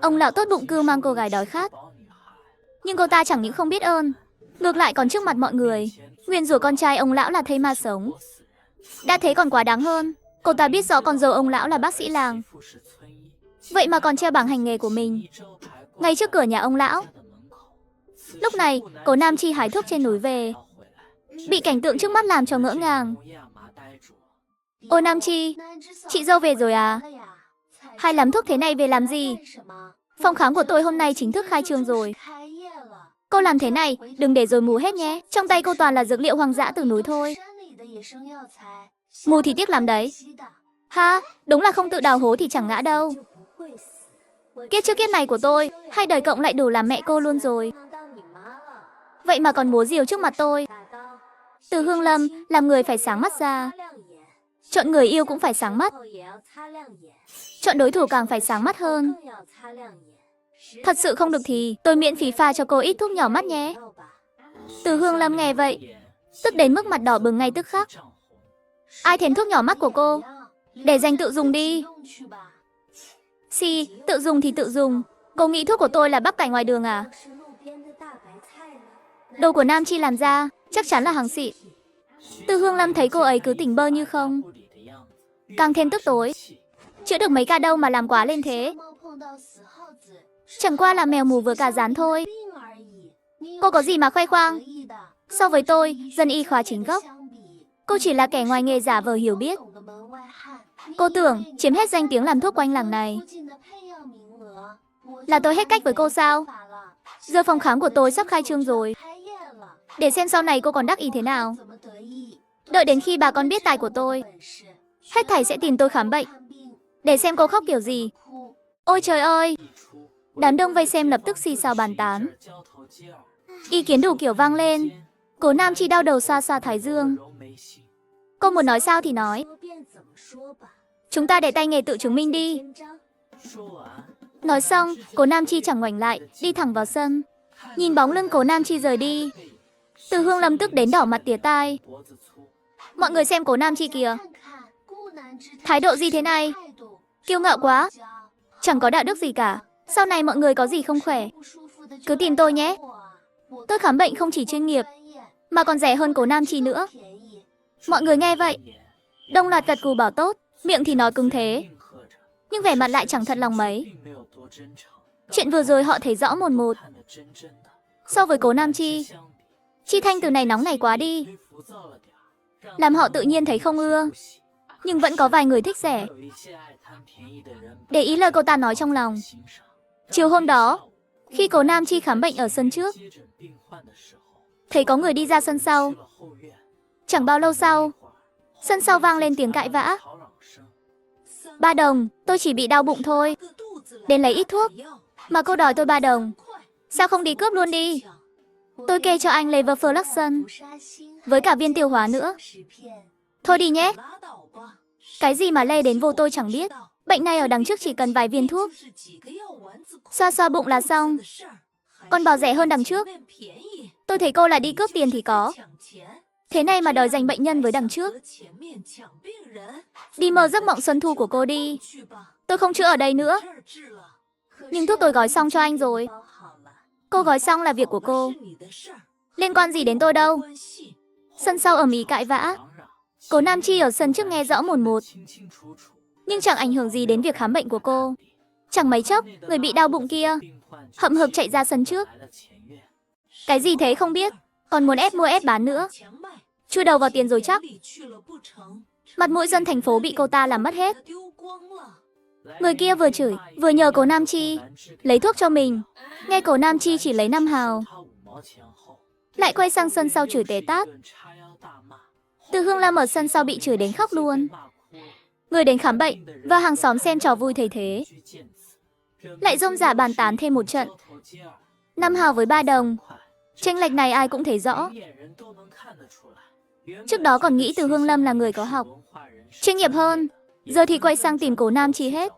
Ông lão tốt bụng cưu mang cô gái đói khát. Nhưng cô ta chẳng những không biết ơn, ngược lại còn trước mặt mọi người nguyền rủa con trai ông lão là thây ma sống. Đã thế còn quá đáng hơn, cô ta biết rõ con dâu ông lão là bác sĩ làng, vậy mà còn treo bảng hành nghề của mình ngay trước cửa nhà ông lão. Lúc này, Cố Nam Chi hái thuốc trên núi về, bị cảnh tượng trước mắt làm cho ngỡ ngàng. Ô Nam Chi, chị dâu về rồi à? Hay lắm thuốc thế này về làm gì? Phòng khám của tôi hôm nay chính thức khai trương rồi. Cô làm thế này, đừng để rồi mù hết nhé. Trong tay cô toàn là dược liệu hoang dã từ núi thôi. Mù thì tiếc lắm đấy. Ha, đúng là không tự đào hố thì chẳng ngã đâu. Kiếp trước kiếp này của tôi, hai đời cộng lại đủ làm mẹ cô luôn rồi. Vậy mà còn múa rìu trước mặt tôi. Từ Hương Lâm, làm người phải sáng mắt ra. Chọn người yêu cũng phải sáng mắt. Chọn đối thủ càng phải sáng mắt hơn. Thật sự không được thì tôi miễn phí pha cho cô ít thuốc nhỏ mắt nhé. Từ Hương Lâm nghe vậy, tức đến mức mặt đỏ bừng ngay tức khắc. Ai thèm thuốc nhỏ mắt của cô? Để dành tự dùng đi. Tự dùng thì tự dùng. Cô nghĩ thuốc của tôi là bắp cải ngoài đường à? Đồ của Nam Chi làm ra, chắc chắn là hàng xịn. Từ Hương Lâm thấy cô ấy cứ tỉnh bơ như không, càng thêm tức tối. Chữa được mấy ca đâu mà làm quá lên thế. Chẳng qua là mèo mù vừa cà rán thôi. Cô có gì mà khoe khoang? So với tôi, dân y khoa chính gốc, cô chỉ là kẻ ngoài nghề giả vờ hiểu biết. Cô tưởng chiếm hết danh tiếng làm thuốc quanh làng này là tôi hết cách với cô sao? Giờ phòng khám của tôi sắp khai trương rồi, để xem sau này cô còn đắc ý thế nào. Đợi đến khi bà con biết tài của tôi, hết thảy sẽ tìm tôi khám bệnh, để xem cô khóc kiểu gì. Ôi trời ơi! Đám đông vây xem lập tức xì xào bàn tán. Ý kiến đủ kiểu vang lên. Cố Nam Chi đau đầu xoa xoa thái dương. Cô muốn nói sao thì nói. Chúng ta để tay nghề tự chứng minh đi. Nói xong, Cố Nam Chi chẳng ngoảnh lại, đi thẳng vào sân. Nhìn bóng lưng Cố Nam Chi rời đi, Từ Hương Lâm tức đến đỏ mặt tía tai. Mọi người xem Cố Nam Chi kìa. Thái độ gì thế này? Kiêu ngạo quá. Chẳng có đạo đức gì cả. Sau này mọi người có gì không khỏe, cứ tìm tôi nhé. Tôi khám bệnh không chỉ chuyên nghiệp, mà còn rẻ hơn Cố Nam Chi nữa. Mọi người nghe vậy, đông loạt gật gù bảo tốt, miệng thì nói cứng thế, nhưng vẻ mặt lại chẳng thật lòng mấy. Chuyện vừa rồi họ thấy rõ mồn một. So với Cố Nam Chi, Chi Thanh từ này nóng này quá đi, làm họ tự nhiên thấy không ưa. Nhưng vẫn có vài người thích rẻ, để ý lời cô ta nói trong lòng. Chiều hôm đó, khi Cố Nam Chi khám bệnh ở sân trước, thấy có người đi ra sân sau. Chẳng bao lâu sau, sân sau vang lên tiếng cãi vã. Ba đồng, tôi chỉ bị đau bụng thôi, đến lấy ít thuốc, mà cô đòi tôi 3 đồng. Sao không đi cướp luôn đi? Tôi kê cho anh levofloxacin, với cả viên tiêu hóa nữa. Thôi đi nhé. Cái gì mà lê đến vô tôi chẳng biết. Bệnh này ở đằng trước chỉ cần vài viên thuốc, xoa xoa bụng là xong. Còn bảo rẻ hơn đằng trước. Tôi thấy cô là đi cướp tiền thì có, thế này mà đòi giành bệnh nhân với đằng trước. Đi mơ giấc mộng xuân thu của cô đi. Tôi không chữa ở đây nữa. Nhưng thuốc tôi gói xong cho anh rồi. Cô gói xong là việc của cô, liên quan gì đến tôi đâu. Sân sau ầm ĩ cãi vã. Cố Nam Chi ở sân trước nghe rõ mồn một, nhưng chẳng ảnh hưởng gì đến việc khám bệnh của cô. Chẳng mấy chốc, người bị đau bụng kia hậm hực chạy ra sân trước. Cái gì thế không biết, còn muốn ép mua ép bán nữa. Chui đầu vào tiền rồi chắc. Mặt mũi dân thành phố bị cô ta làm mất hết. Người kia vừa chửi, vừa nhờ Cố Nam Chi lấy thuốc cho mình. Nghe Cố Nam Chi chỉ lấy 5 hào, lại quay sang sân sau chửi té tát. Từ Hương Lâm ở sân sau bị chửi đến khóc luôn. Người đến khám bệnh và hàng xóm xem trò vui thấy thế, lại rôm rả bàn tán thêm một trận. 5 hào với 3 đồng, chênh lệch này ai cũng thấy rõ. Trước đó còn nghĩ Từ Hương Lâm là người có học, chuyên nghiệp hơn, giờ thì quay sang tìm Cố Nam Chi hết.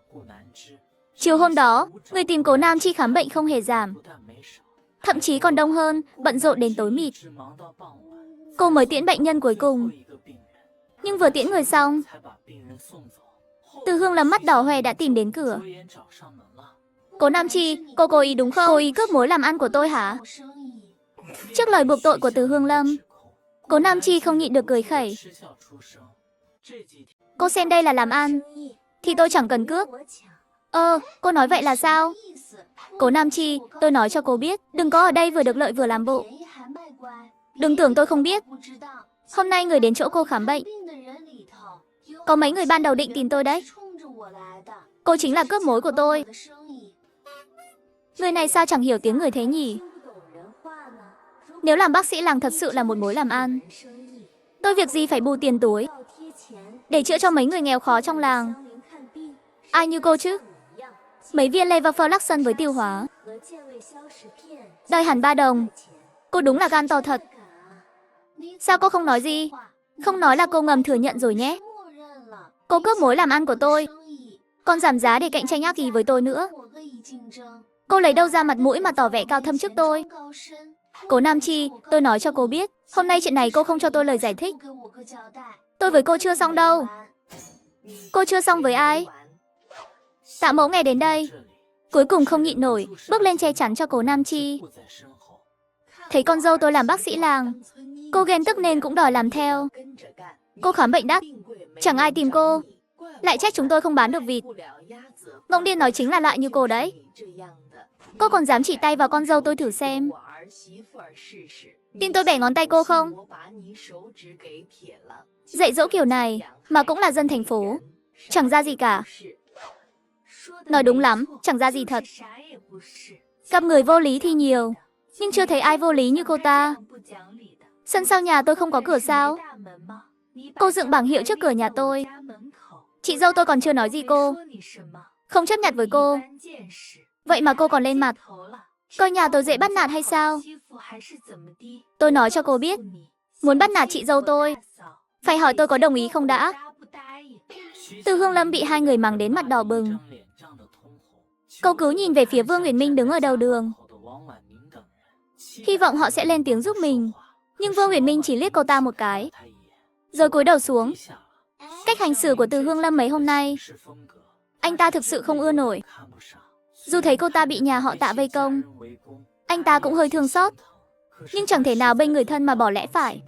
Chiều hôm đó, người tìm Cố Nam Chi khám bệnh không hề giảm, thậm chí còn đông hơn, bận rộn đến tối mịt. Cô mới tiễn bệnh nhân cuối cùng, nhưng vừa tiễn người xong, Từ Hương Lâm mắt đỏ hoe đã tìm đến cửa. Cố Nam Chi, cô cố ý đúng không? Cố ý cướp mối làm ăn của tôi hả? Trước lời buộc tội của Từ Hương Lâm, Cố Nam Chi không nhịn được cười khẩy. Cô xem đây là làm ăn, thì tôi chẳng cần cướp. Cô nói vậy là sao? Cố Nam Chi, tôi nói cho cô biết, đừng có ở đây vừa được lợi vừa làm bộ. Đừng tưởng tôi không biết. Hôm nay người đến chỗ cô khám bệnh, có mấy người ban đầu định tìm tôi đấy. Cô chính là cướp mối của tôi. Người này sao chẳng hiểu tiếng người thế nhỉ? Nếu làm bác sĩ làng thật sự là một mối làm ăn, tôi việc gì phải bù tiền túi để chữa cho mấy người nghèo khó trong làng. Ai như cô chứ? Mấy viên levofloxacin với tiêu hóa, đòi hẳn 3 đồng. Cô đúng là gan to thật. Sao cô không nói gì? Không nói là cô ngầm thừa nhận rồi nhé. Cô cướp mối làm ăn của tôi, còn giảm giá để cạnh tranh ác ý với tôi nữa. Cô lấy đâu ra mặt mũi mà tỏ vẻ cao thâm trước tôi? Cố Nam Chi, tôi nói cho cô biết, hôm nay chuyện này cô không cho tôi lời giải thích. Tôi với cô chưa xong đâu. Cô chưa xong với ai? Tạ Mẫu nghe đến đây, cuối cùng không nhịn nổi, bước lên che chắn cho Cố Nam Chi. Thấy con dâu tôi làm bác sĩ làng, cô ghen tức nên cũng đòi làm theo. Cô khám bệnh đắt, chẳng ai tìm cô, lại trách chúng tôi không bán được vịt. Ngông điên nói chính là loại như cô đấy. Cô còn dám chỉ tay vào con dâu tôi thử xem. Tin tôi bẻ ngón tay cô không? Dạy dỗ kiểu này mà cũng là dân thành phố, chẳng ra gì cả. Nói đúng lắm, chẳng ra gì thật. Gặp người vô lý thì nhiều, nhưng chưa thấy ai vô lý như cô ta. Sân sau nhà tôi không có cửa sao? Cô dựng bảng hiệu trước cửa nhà tôi. Chị dâu tôi còn chưa nói gì cô. Không chấp nhận với cô. Vậy mà cô còn lên mặt. Coi nhà tôi dễ bắt nạt hay sao? Tôi nói cho cô biết, muốn bắt nạt chị dâu tôi, phải hỏi tôi có đồng ý không đã. Từ Hương Lâm bị hai người mắng đến mặt đỏ bừng. Cô cứ nhìn về phía Vương Uyển Minh đứng ở đầu đường, hy vọng họ sẽ lên tiếng giúp mình. Nhưng Vương Uyển Minh chỉ liếc cô ta một cái, rồi cúi đầu xuống. Cách hành xử của Từ Hương Lâm mấy hôm nay, anh ta thực sự không ưa nổi. Dù thấy cô ta bị nhà họ Tạ vây công, anh ta cũng hơi thương xót, nhưng chẳng thể nào bên người thân mà bỏ lẽ phải.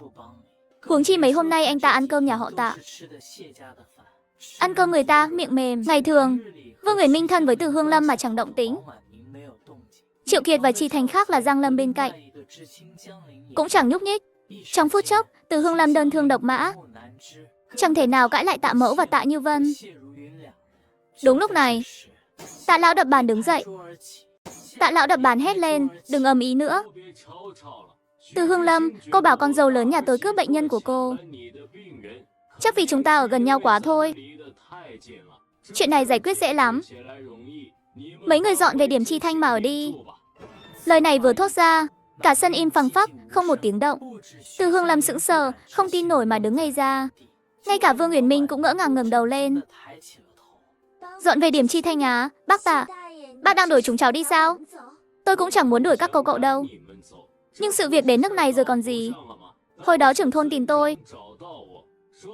Huống chi mấy hôm nay anh ta ăn cơm nhà họ Tạ. Ăn cơm người ta miệng mềm. Ngày thường, Vương Uyển Minh thân với Từ Hương Lâm mà chẳng động tính. Triệu Kiệt và Chi Thành khác là Giang Lâm bên cạnh, cũng chẳng nhúc nhích. Trong phút chốc, Từ Hương Lâm đơn thương độc mã, chẳng thể nào cãi lại Tạ Mẫu và Tạ Như Vân. Đúng lúc này, Tạ lão đập bàn đứng dậy. Tạ lão đập bàn hét lên, đừng ầm ĩ nữa. Từ Hương Lâm, cô bảo con dâu lớn nhà tôi cướp bệnh nhân của cô. Chắc vì chúng ta ở gần nhau quá thôi. Chuyện này giải quyết dễ lắm. Mấy người dọn về điểm Chi Thanh mà ở đi. Lời này vừa thốt ra, cả sân im phăng phắc, không một tiếng động. Từ Hương Lâm sững sờ, không tin nổi mà đứng ngây ra. Ngay cả Vương Uyển Minh cũng ngỡ ngàng ngẩng đầu lên. Dọn về điểm Chi Thanh á, bác Tạ, bác đang đuổi chúng cháu đi sao? Tôi cũng chẳng muốn đuổi các cô cậu đâu. Nhưng sự việc đến nước này rồi còn gì. Hồi đó trưởng thôn tìm tôi,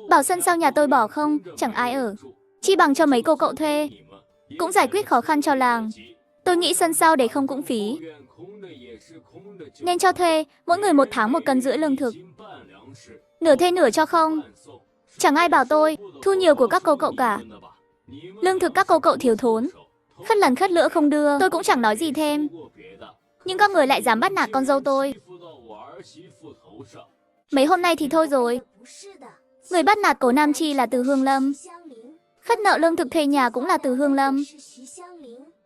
bảo sân sau nhà tôi bỏ không, chẳng ai ở, chi bằng cho mấy cô cậu thuê, cũng giải quyết khó khăn cho làng. Tôi nghĩ sân sau để không cũng phí, nên cho thuê, mỗi người 1 tháng 1,5 cân lương thực. Nửa thuê nửa cho không. Chẳng ai bảo tôi thu nhiều của các cô cậu cả. Lương thực các cô cậu thiếu thốn, khất lần khất lữa không đưa, tôi cũng chẳng nói gì thêm. Nhưng các người lại dám bắt nạt con dâu tôi. Mấy hôm nay thì thôi rồi. Người bắt nạt Cố Nam Chi là Từ Hương Lâm, khất nợ lương thực thuê nhà cũng là Từ Hương Lâm.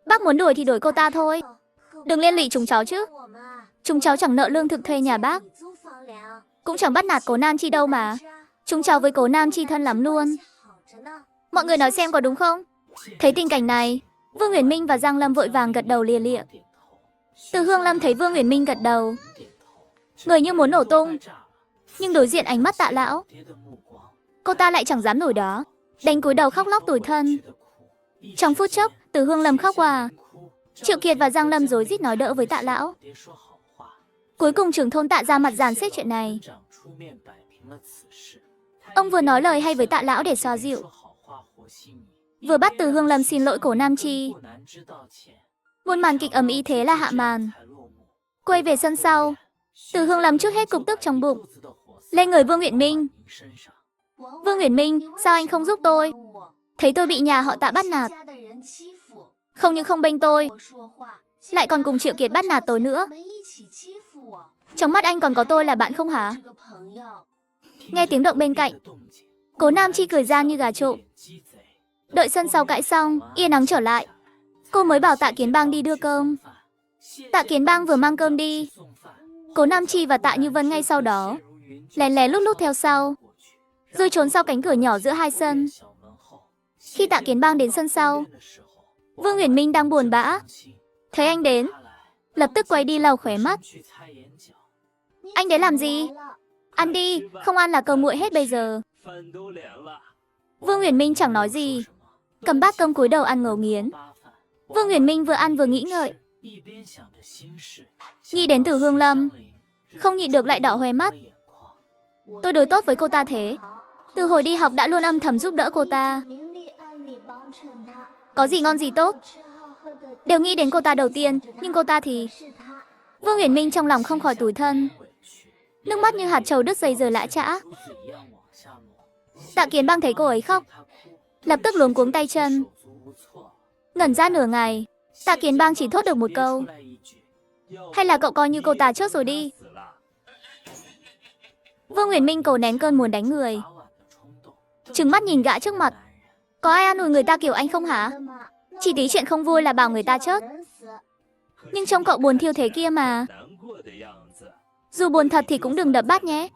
Bác muốn đuổi thì đuổi cô ta thôi, đừng liên lụy chúng cháu chứ. Chúng cháu chẳng nợ lương thực thuê nhà bác, cũng chẳng bắt nạt Cố Nam Chi đâu mà. Chúng cháu với Cố Nam Chi thân lắm luôn. Mọi người nói xem có đúng không? Thấy tình cảnh này, Vương Uyển Minh và Giang Lâm vội vàng gật đầu lia lịa. Từ Hương Lâm thấy Vương Uyển Minh gật đầu, người như muốn nổ tung. Nhưng đối diện ánh mắt Tạ lão, cô ta lại chẳng dám nổi đó, đành cúi đầu khóc lóc tủi thân. Trong phút chốc, Từ Hương Lâm khóc òa. Triệu Kiệt và Giang Lâm rối rít nói đỡ với Tạ lão. Cuối cùng trưởng thôn Tạ ra mặt dàn xếp chuyện này. Ông vừa nói lời hay với Tạ lão để xoa dịu, vừa bắt Từ Hương Lâm xin lỗi Cố Nam Chi. Một màn kịch ầm ĩ thế là hạ màn. Quay về sân sau, Từ Hương Lâm trút hết cục tức trong bụng lên người Vương Uyển Minh. Vương Uyển Minh, sao anh không giúp tôi? Thấy tôi bị nhà họ Tạ bắt nạt, không những không bênh tôi, lại còn cùng Triệu Kiệt bắt nạt tôi nữa. Trong mắt anh còn có tôi là bạn không hả? Nghe tiếng động bên cạnh, Cố Nam Chi cười gian như gà trộm. Đợi sân sau cãi xong, yên ắng trở lại, cô mới bảo Tạ Kiến Bang đi đưa cơm. Tạ Kiến Bang vừa mang cơm đi, Cố Nam Chi và Tạ Như Vân ngay sau đó lén lén lút lút theo sau, rồi trốn sau cánh cửa nhỏ giữa hai sân. Khi Tạ Kiến Bang đến sân sau, Vương Uyển Minh đang buồn bã, thấy anh đến, lập tức quay đi lau khóe mắt. Anh đến làm gì? Ăn đi, không ăn là cơm nguội hết bây giờ. Vương Uyển Minh chẳng nói gì, cầm bát cơm cúi đầu ăn ngấu nghiến. Vương Uyển Minh vừa ăn vừa nghĩ ngợi, nghĩ đến Từ Hương Lâm, không nhịn được lại đỏ hoe mắt. Tôi đối tốt với cô ta thế, từ hồi đi học đã luôn âm thầm giúp đỡ cô ta. Có gì ngon gì tốt, đều nghĩ đến cô ta đầu tiên, nhưng cô ta thì... Vương Uyển Minh trong lòng không khỏi tủi thân, nước mắt như hạt trầu đứt dây giờ lã chã. Tạ Kiến Bang thấy cô ấy khóc, lập tức luống cuống tay chân. Ngẩn ra nửa ngày, Tạ Kiến Bang chỉ thốt được một câu: hay là cậu coi như cô ta chốt rồi đi. Vương Uyển Minh cố nén cơn muốn đánh người, trừng mắt nhìn gã trước mặt. Có ai an ủi người ta kiểu anh không hả? Chỉ tí chuyện không vui là bảo người ta chớt. Nhưng trông cậu buồn thiêu thế kia mà. Dù buồn thật thì cũng đừng đập bát nhé.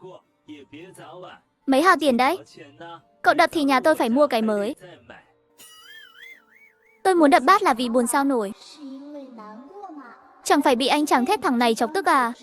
Mấy hào tiền đấy? Cậu đập thì nhà tôi phải mua cái mới. Tôi muốn đập bát là vì buồn sao nổi. Chẳng phải bị anh chàng thét thằng này chọc tức à?